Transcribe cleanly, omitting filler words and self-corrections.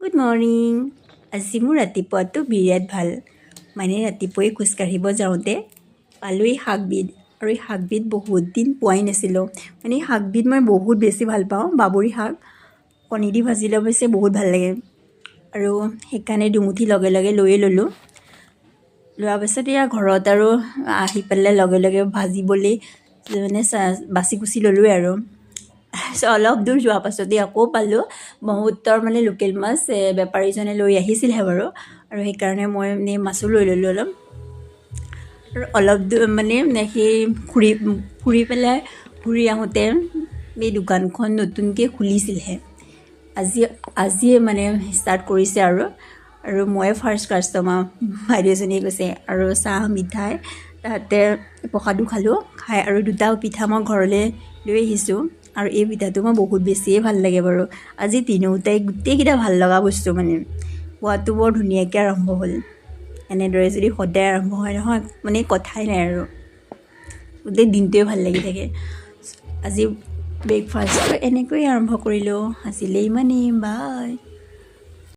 Good morning. আজি মোৰ ৰাতিপুৱাটো বিৰাট ভাল। মানে ৰাতিপুৱাই খোজকাঢ়িব যাওঁতে পালোঁ এই শাকবিধ, আৰু এই শাকবিধ বহুত দিন পোৱাই নাছিলোঁ। মানে এই শাকবিধ মই বহুত বেছি ভাল পাওঁ। বাবৰি শাক কণী দি ভাজিলে অৱশ্যে বহুত ভাল লাগে, আৰু সেইকাৰণে দুমুঠি লগে লগে লৈয়ে ল'লোঁ। লোৱাৰ পাছত এয়া ঘৰত আৰু আহি পেলাই লগে লগে ভাজিবলৈ মানে বাচি কুচি ল'লোৱে আৰু। অলপ দূৰ যোৱাৰ পাছতেই আকৌ পালোঁ বহুতৰ মানে লোকেল মাছ বেপাৰীজনে লৈ আহিছিলহে বাৰু, আৰু সেইকাৰণে মই মানে মাছো লৈ ল'লোঁ অলপ। আৰু অলপ দূৰ মানে সেই ফুৰি পেলাই ঘূৰি আহোঁতে এই দোকানখন নতুনকৈ খুলিছিলহে, আজিয়ে মানে ষ্টাৰ্ট কৰিছে আৰু মই ফাৰ্ষ্ট কাষ্টমাৰ। বাইদেউজনীয়ে কৈছে, আৰু চাহ মিঠাই তাতে প্ৰসাদো খালোঁ, খাই আৰু দুটা পিঠা মই ঘৰলৈ লৈ আহিছোঁ। আৰু এই পিঠাটো মই বহুত বেছিয়ে ভাল লাগে বাৰু। আজি তিনিওটাই গোটেইকেইটা ভাল লগা বস্তু, মানে খোৱাটো বৰ ধুনীয়াকৈ আৰম্ভ হ'ল। এনেদৰে যদি সদায় আৰম্ভ হয় নহয়, মানে কথাই নাই আৰু, গোটেই দিনটোৱে ভাল লাগি থাকে। আজি ব্ৰেকফাষ্ট এনেকৈয়ে আৰম্ভ কৰিলোঁ। আজিলৈ ইমানেই, বাই।